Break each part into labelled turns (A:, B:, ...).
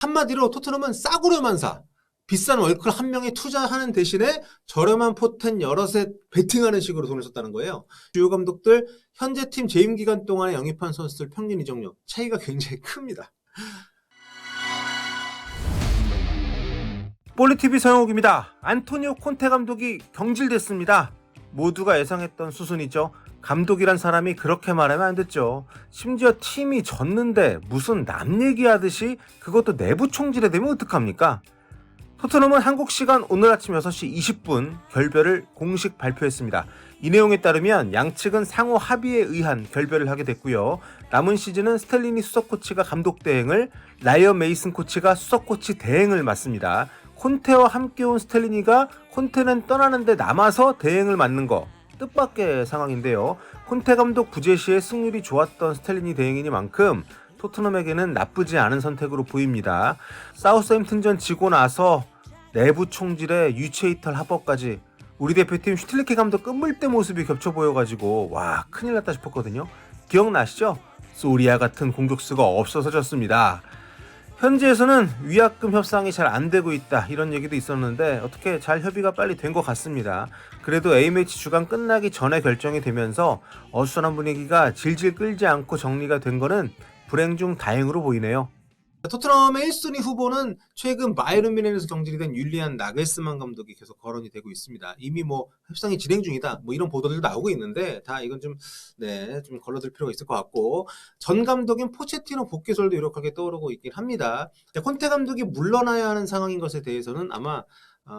A: 한마디로 토트넘은 싸구려만 사. 비싼 월클 한 명에 투자하는 대신에 저렴한 포텐 여럿에 베팅하는 식으로 돈을 썼다는 거예요. 주요 감독들 현재 팀 재임 기간 동안에 영입한 선수들 평균 이적료 차이가 굉장히 큽니다. 볼리TV 서영욱입니다. 안토니오 콘테 감독이 경질됐습니다. 모두가 예상했던 수순이죠. 감독이란 사람이 그렇게 말하면 안 됐죠. 심지어 팀이 졌는데 무슨 남 얘기하듯이 그것도 내부 총질에 되면 어떡합니까? 토트넘은 한국 시간 오늘 아침 6시 20분 결별을 공식 발표했습니다. 이 내용에 따르면 양측은 상호 합의에 의한 결별을 하게 됐고요. 남은 시즌은 스텔리니 수석 코치가 감독 대행을, 라이언 메이슨 코치가 수석 코치 대행을 맡습니다. 콘테와 함께 온 스텔리니가 콘테는 떠나는데 남아서 대행을 맡는 거 뜻밖의 상황인데요. 콘테 감독 부재 시에 승률이 좋았던 스텔리니 대행이니만큼 토트넘에게는 나쁘지 않은 선택으로 보입니다. 사우스햄튼전 지고 나서 내부 총질에 유체이탈 합법까지 우리 대표팀 슈틸리케 감독 끝물대 모습이 겹쳐 보여가지고 와 큰일 났다 싶었거든요. 기억나시죠? 소리아 같은 공격수가 없어서 졌습니다. 현지에서는 위약금 협상이 잘 안 되고 있다 이런 얘기도 있었는데 어떻게 잘 협의가 빨리 된 것 같습니다. 그래도 A매치 주간 끝나기 전에 결정이 되면서 어수선한 분위기가 질질 끌지 않고 정리가 된 거는 불행 중 다행으로 보이네요. 토트넘의 1순위 후보는 최근 바이에른 뮌헨에서 경질이 된 율리안 나겔스만 감독이 계속 거론이 되고 있습니다. 이미 협상이 진행 중이다 이런 보도들도 나오고 있는데 다 이건 좀 걸러들 필요가 있을 것 같고, 전 감독인 포체티노 복귀설도 유력하게 떠오르고 있긴 합니다. 콘테 감독이 물러나야 하는 상황인 것에 대해서는 아마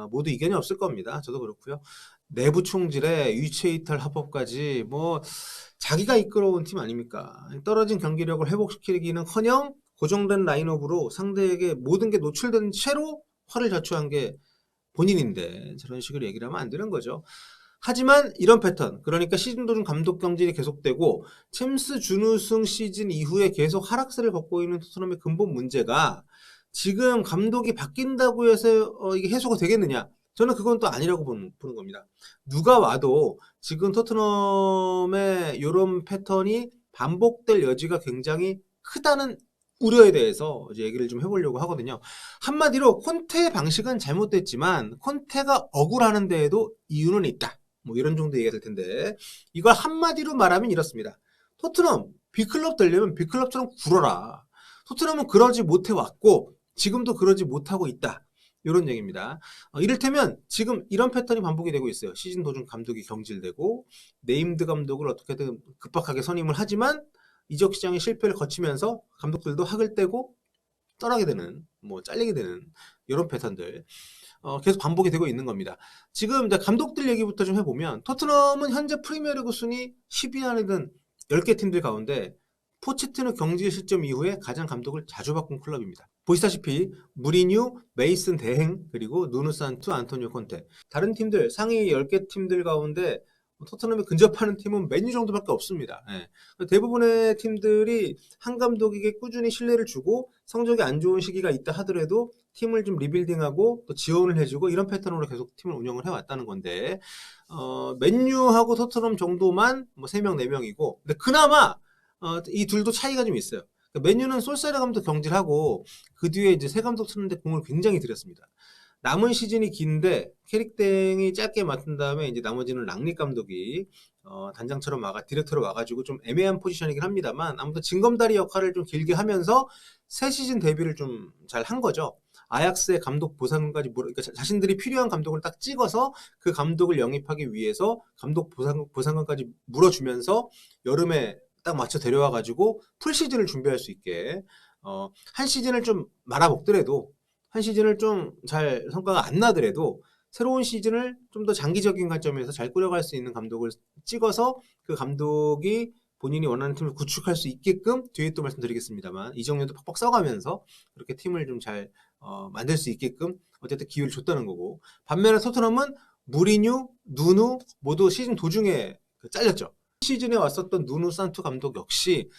A: 모두 이견이 없을 겁니다. 저도 그렇고요. 내부 총질에 유체이탈 합법까지 자기가 이끌어온 팀 아닙니까? 떨어진 경기력을 회복시키기는커녕 고정된 라인업으로 상대에게 모든 게 노출된 채로 화를 자초한 게 본인인데 저런 식으로 얘기를 하면 안 되는 거죠. 하지만 이런 패턴, 그러니까 시즌 도중 감독 경질이 계속되고 챔스 준우승 시즌 이후에 계속 하락세를 걷고 있는 토트넘의 근본 문제가 지금 감독이 바뀐다고 해서 이게 해소가 되겠느냐? 저는 그건 또 아니라고 보는 겁니다. 누가 와도 지금 토트넘의 이런 패턴이 반복될 여지가 굉장히 크다는 우려에 대해서 이제 얘기를 좀 해보려고 하거든요. 한마디로 콘테의 방식은 잘못됐지만 콘테가 억울하는 데에도 이유는 있다. 이런 정도 얘기가 될 텐데 이걸 한마디로 말하면 이렇습니다. 토트넘 B클럽 되려면 B클럽처럼 굴어라. 토트넘은 그러지 못해 왔고 지금도 그러지 못하고 있다. 이런 얘기입니다. 이를테면 지금 이런 패턴이 반복이 되고 있어요. 시즌 도중 감독이 경질되고 네임드 감독을 어떻게든 급박하게 선임을 하지만 이적 시장의 실패를 거치면서 감독들도 학을 떼고 떠나게 되는, 잘리게 되는 이런 패턴들 계속 반복이 되고 있는 겁니다. 지금 감독들 얘기부터 좀 해보면 토트넘은 현재 프리미어리그 순위 10위 안에 든 10개 팀들 가운데 포체티노 경질 시점 이후에 가장 감독을 자주 바꾼 클럽입니다. 보시다시피 무리뉴, 메이슨 대행, 그리고 누누 산투, 안토니오 콘테. 다른 팀들 상위 10개 팀들 가운데 토트넘에 근접하는 팀은 맨유 정도밖에 없습니다. 대부분의 팀들이 한 감독에게 꾸준히 신뢰를 주고 성적이 안 좋은 시기가 있다 하더라도 팀을 좀 리빌딩하고 또 지원을 해주고 이런 패턴으로 계속 팀을 운영을 해왔다는 건데 맨유하고 토트넘 정도만 3명, 4명이고 근데 그나마 이 둘도 차이가 좀 있어요. 맨유는 솔사르 감독 경질하고 그 뒤에 이제 새 감독 찾는데 공을 굉장히 들였습니다. 남은 시즌이 긴데 캐릭땡이 짧게 맡은 다음에 이제 나머지는 랑닉 감독이 단장처럼 디렉터로 와가지고 좀 애매한 포지션이긴 합니다만 아무튼 징검다리 역할을 좀 길게 하면서 새 시즌 데뷔를 좀 잘 한 거죠. 아약스의 감독 보상까지 그러니까 자신들이 필요한 감독을 딱 찍어서 그 감독을 영입하기 위해서 감독 보상금까지 물어주면서 여름에 딱 맞춰 데려와가지고 풀 시즌을 준비할 수 있게 한 시즌을 좀 말아먹더라도 한 시즌을 좀 잘 성과가 안 나더라도 새로운 시즌을 좀 더 장기적인 관점에서 잘 꾸려갈 수 있는 감독을 찍어서 그 감독이 본인이 원하는 팀을 구축할 수 있게끔 뒤에 또 말씀드리겠습니다만 이적료도 팍팍 써가면서 그렇게 팀을 좀 잘 만들 수 있게끔 어쨌든 기회를 줬다는 거고, 반면에 토트넘은 무리뉴, 누누 모두 시즌 도중에 잘렸죠. 시즌에 왔었던 누누 산투 감독 역시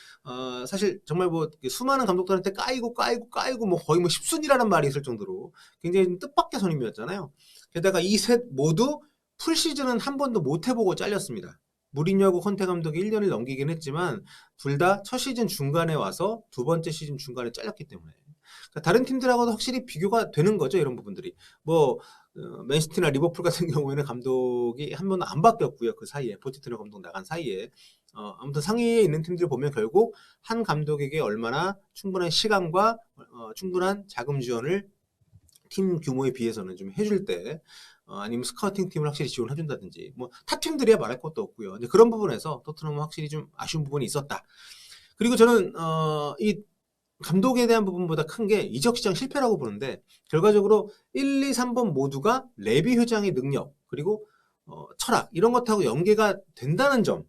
A: 사실 정말 수많은 감독들한테 까이고 거의 10순위라는 말이 있을 정도로 굉장히 뜻밖의 선임이었잖아요. 게다가 이 셋 모두 풀 시즌은 한 번도 못 해보고 잘렸습니다. 무리뉴하고 콘테 감독이 1년을 넘기긴 했지만 둘 다 첫 시즌 중간에 와서 두 번째 시즌 중간에 잘렸기 때문에
B: 그러니까 다른 팀들하고도 확실히 비교가 되는 거죠. 이런 부분들이. 뭐 맨시티나 리버풀 같은 경우에는 감독이 한 번도 안 바뀌었고요. 그 사이에 포체티노 감독 나간 사이에 아무튼 상위에 있는 팀들 보면 결국 한 감독에게 얼마나 충분한 시간과 충분한 자금 지원을 팀 규모에 비해서는 좀 해줄 때 아니면 스카우팅 팀을 확실히 지원해준다든지 뭐 타 팀들이야 말할 것도 없고요. 근데 그런 부분에서 토트넘은 확실히 좀 아쉬운 부분이 있었다. 그리고 저는 이 감독에 대한 부분보다 큰 게 이적 시장 실패라고 보는데 결과적으로 1, 2, 3번 모두가 레비 회장의 능력 그리고 철학 이런 것하고 연계가 된다는 점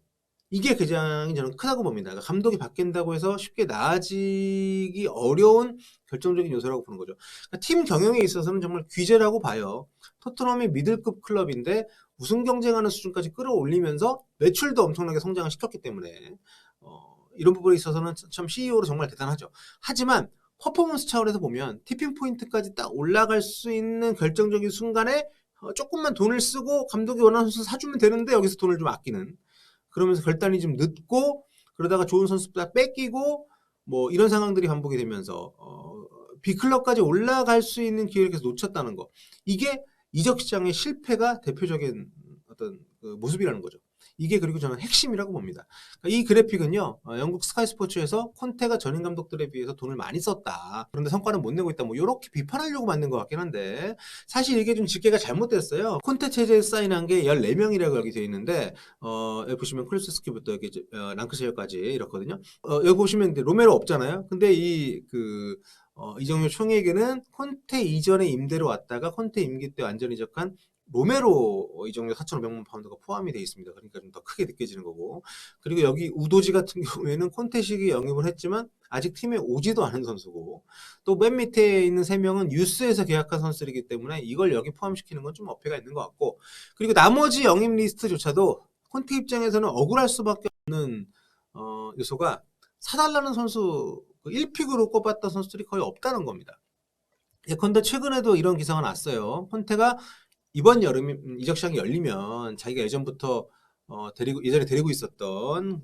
B: 이게 굉장히 저는 크다고 봅니다. 그러니까 감독이 바뀐다고 해서 쉽게 나아지기 어려운 결정적인 요소라고 보는 거죠. 그러니까 팀 경영에 있어서는 정말 귀재라고 봐요. 토트넘이 미들급 클럽인데 우승 경쟁하는 수준까지 끌어올리면서 매출도 엄청나게 성장을 시켰기 때문에 이런 부분에 있어서는 참 CEO로 정말 대단하죠. 하지만 퍼포먼스 차원에서 보면 티핑 포인트까지 딱 올라갈 수 있는 결정적인 순간에 조금만 돈을 쓰고 감독이 원하는 선수 사주면 되는데 여기서 돈을 좀 아끼는 그러면서 결단이 좀 늦고 그러다가 좋은 선수보다 뺏기고 뭐 이런 상황들이 반복이 되면서 B클럽까지 올라갈 수 있는 기회를 계속 놓쳤다는 거 이게 이적 시장의 실패가 대표적인 어떤 그 모습이라는 거죠. 이게 그리고 저는 핵심이라고 봅니다. 그러니까 이 그래픽은요, 영국 스카이 스포츠에서 콘테가 전임 감독들에 비해서 돈을 많이 썼다. 그런데 성과는 못 내고 있다. 뭐 이렇게 비판하려고 만든 것 같긴 한데 사실 이게 좀 집계가 잘못됐어요. 콘테 체제에 사인한 게 14명이라고 여기 되어 있는데 여기 보시면 클루스스키부터 여기 랑크셰어까지 이렇거든요. 여기 보시면 로메로 없잖아요. 근데 이정효 총회에게는 콘테 이전에 임대로 왔다가 콘테 임기 때 완전 이적한 로메로 이정도 4,500만 파운드가 포함이 되어 있습니다. 그러니까 좀 더 크게 느껴지는 거고. 그리고 여기 우도지 같은 경우에는 콘테식이 영입을 했지만 아직 팀에 오지도 않은 선수고 또 맨 밑에 있는 3명은 유스에서 계약한 선수이기 때문에 이걸 여기 포함시키는 건 좀 어폐가 있는 것 같고 그리고 나머지 영입 리스트조차도 콘테 입장에서는 억울할 수밖에 없는 요소가 사달라는 선수 1픽으로 꼽았던 선수들이 거의 없다는 겁니다. 예컨대 최근에도 이런 기사가 났어요. 콘테가 이번 여름에 이적 시장이 열리면 자기가 예전부터 예전에 데리고 있었던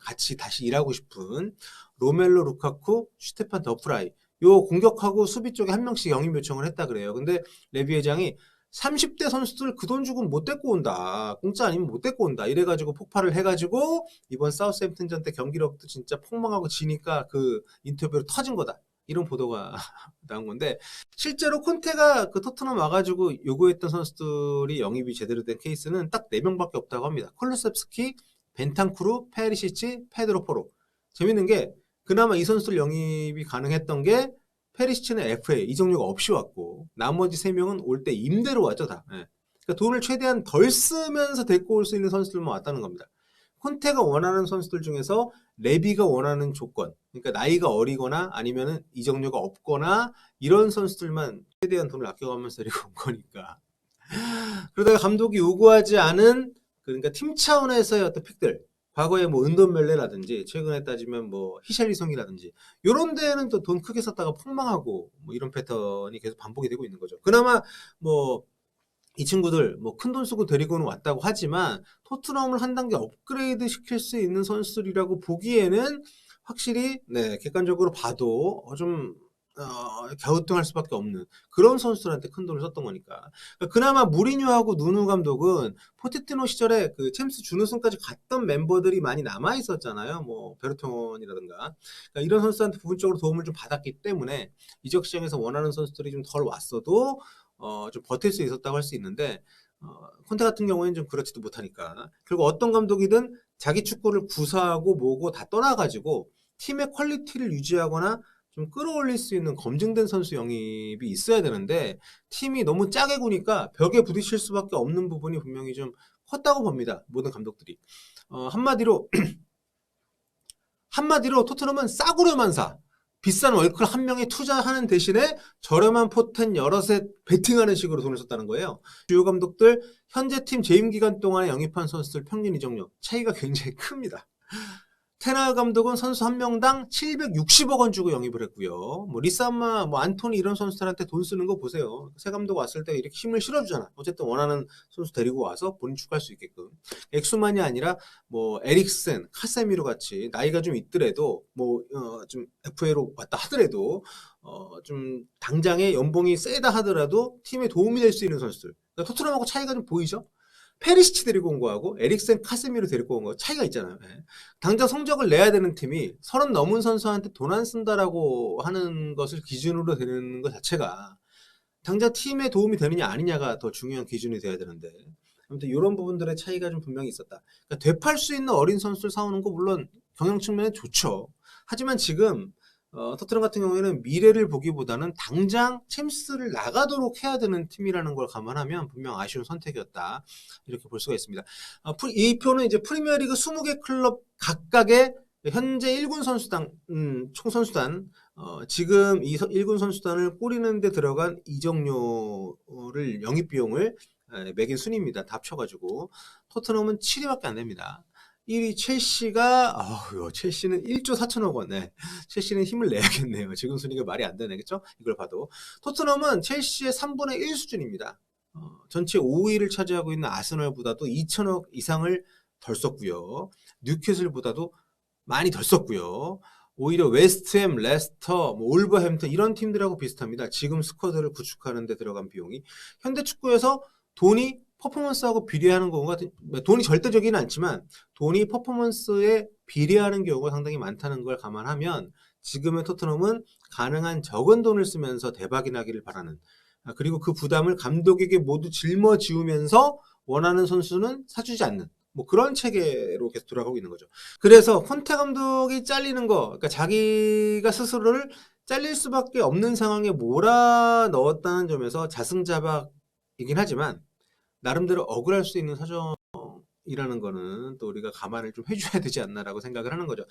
B: 같이 다시 일하고 싶은 로멜로 루카쿠, 슈테판 더프라이 요 공격하고 수비 쪽에 한 명씩 영입 요청을 했다 그래요. 근데 레비 회장이 30대 선수들 그 돈 주고 못 데리고 온다. 공짜 아니면 못 데리고 온다. 이래가지고 폭발을 해가지고 이번 사우스햄튼전 때 경기력도 진짜 폭망하고 지니까 그 인터뷰로 터진 거다. 이런 보도가 나온 건데 실제로 콘테가 그 토트넘 와가지고 요구했던 선수들이 영입이 제대로 된 케이스는 딱 4명밖에 없다고 합니다. 콜루셉스키, 벤탄쿠르, 페리시치, 페드로 포로. 재밌는 게 그나마 이 선수들 영입이 가능했던 게 페리시치는 FA 이적료가 없이 왔고 나머지 3명은 올 때 임대로 왔죠 다. 예. 그러니까 돈을 최대한 덜 쓰면서 데리고 올 수 있는 선수들만 왔다는 겁니다. 콘테가 원하는 선수들 중에서 레비가 원하는 조건, 그러니까 나이가 어리거나 아니면은 이적료가 없거나 이런 선수들만 최대한 돈을 아껴가면서 데리고 온 거니까. 그러다가 감독이 요구하지 않은 그러니까 팀 차원에서의 어떤 픽들, 과거에 뭐 은돈멜레라든지 최근에 따지면 뭐 히샬리송이라든지 이런 데는 또 돈 크게 썼다가 폭망하고 뭐 이런 패턴이 계속 반복이 되고 있는 거죠. 그나마 뭐 이 친구들 뭐 큰 돈 쓰고 데리고는 왔다고 하지만 토트넘을 한 단계 업그레이드 시킬 수 있는 선수들이라고 보기에는 확실히 네 객관적으로 봐도 좀 갸우뚱할 수밖에 없는 그런 선수들한테 큰 돈을 썼던 거니까. 그러니까 그나마 무리뉴하고 누누 감독은 포체티노 시절에 그 챔스 준우승까지 갔던 멤버들이 많이 남아 있었잖아요. 뭐 베르통이라든가 그러니까 이런 선수한테 부분적으로 도움을 좀 받았기 때문에 이적 시장에서 원하는 선수들이 좀 덜 왔어도 좀 버틸 수 있었다고 할 수 있는데 콘테 같은 경우에는 좀 그렇지도 못하니까 결국 어떤 감독이든 자기 축구를 구사하고 뭐고 다 떠나가지고 팀의 퀄리티를 유지하거나 좀 끌어올릴 수 있는 검증된 선수 영입이 있어야 되는데 팀이 너무 짜게 구니까 벽에 부딪힐 수밖에 없는 부분이 분명히 좀 컸다고 봅니다. 모든 감독들이. 한마디로 토트넘은 싸구려만 사. 비싼 월클 한 명에 투자하는 대신에 저렴한 포텐 여럿에 베팅하는 식으로 돈을 썼다는 거예요. 주요 감독들 현재 팀 재임 기간 동안에 영입한 선수들 평균 이적료 차이가 굉장히 큽니다. 테나 감독은 선수 한 명당 760억 원 주고 영입을 했고요. 뭐 리사마, 뭐 안토니 이런 선수들한테 돈 쓰는 거 보세요. 새 감독 왔을 때 이렇게 힘을 실어주잖아. 어쨌든 원하는 선수 데리고 와서 본인 축구할 수 있게끔. 액수만이 아니라 뭐 에릭센, 카세미로 같이 나이가 좀 있더라도 뭐 좀 FA로 왔다 하더라도 좀 당장에 연봉이 세다 하더라도 팀에 도움이 될 수 있는 선수들. 그러니까 토트넘하고 차이가 좀 보이죠? 페리시치 데리고 온 거하고 에릭센, 카세미로 데리고 온 거 차이가 있잖아요. 예. 당장 성적을 내야 되는 팀이 30 넘은 선수한테 돈 안 쓴다라고 하는 것을 기준으로 되는 것 자체가 당장 팀에 도움이 되느냐 아니냐가 더 중요한 기준이 돼야 되는데 아무튼 이런 부분들의 차이가 좀 분명히 있었다. 그러니까 되팔 수 있는 어린 선수를 사오는 거 물론 경영 측면에 좋죠. 하지만 지금 토트넘 같은 경우에는 미래를 보기보다는 당장 챔스를 나가도록 해야 되는 팀이라는 걸 감안하면 분명 아쉬운 선택이었다. 이렇게 볼 수가 있습니다. 이 표는 이제 프리미어리그 20개 클럽 각각의 현재 1군 선수당, 총 선수단, 지금 이 1군 선수단을 꾸리는 데 들어간 이적료를 영입 비용을 매긴 순입니다. 다 합쳐가지고. 토트넘은 7위밖에 안 됩니다. 1위 첼시는 1조 4천억 원. 네. 첼시는 힘을 내야겠네요. 지금 순위가 말이 안 되네. 그죠? 이걸 봐도. 토트넘은 첼시의 3분의 1 수준입니다. 전체 5위를 차지하고 있는 아스널보다도 2천억 이상을 덜 썼고요. 뉴캐슬보다도 많이 덜 썼고요. 오히려 웨스트햄, 레스터, 올버햄튼 이런 팀들하고 비슷합니다. 지금 스쿼드를 구축하는 데 들어간 비용이. 현대축구에서 돈이 퍼포먼스하고 비례하는 경우가 돈이 절대적이진 않지만 돈이 퍼포먼스에 비례하는 경우가 상당히 많다는 걸 감안하면 지금의 토트넘은 가능한 적은 돈을 쓰면서 대박이 나기를 바라는 그리고 그 부담을 감독에게 모두 짊어지우면서 원하는 선수는 사주지 않는 그런 체계로 계속 돌아가고 있는 거죠. 그래서 콘테 감독이 잘리는 거, 그러니까 자기가 스스로를 잘릴 수밖에 없는 상황에 몰아넣었다는 점에서 자승자박이긴 하지만 나름대로 억울할 수 있는 사정이라는 거는 또 우리가 감안을 좀 해줘야 되지 않나라고 생각을 하는 거죠.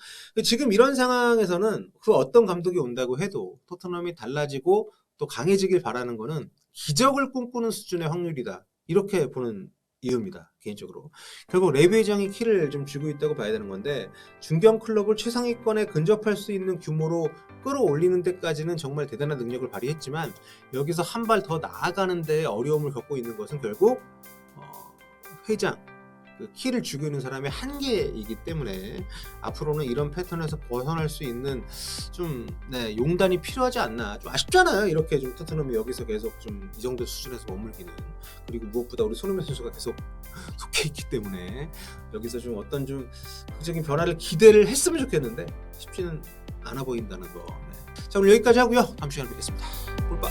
B: 지금 이런 상황에서는 그 어떤 감독이 온다고 해도 토트넘이 달라지고 또 강해지길 바라는 거는 기적을 꿈꾸는 수준의 확률이다. 이렇게 보는 이유입니다. 개인적으로. 결국 레비 회장이 키를 좀 쥐고 있다고 봐야 되는 건데 중견 클럽을 최상위권에 근접할 수 있는 규모로 끌어올리는 데까지는 정말 대단한 능력을 발휘했지만 여기서 한 발 더 나아가는 데 어려움을 겪고 있는 것은 결국 회장, 그 키를 쥐고 있는 사람의 한계이기 때문에 앞으로는 이런 패턴에서 벗어날 수 있는 좀 용단이 필요하지 않나. 좀 아쉽잖아요. 이렇게 좀 토트넘이 여기서 계속 좀 이 정도 수준에서 머물기는. 그리고 무엇보다 우리 손흥민 선수가 계속 속해 있기 때문에 여기서 좀 어떤 좀 극적인 변화를 기대를 했으면 좋겠는데 쉽지는 않아 보인다는 거. 자, 오늘 여기까지 하고요. 다음 시간에 뵙겠습니다. 꿀빠.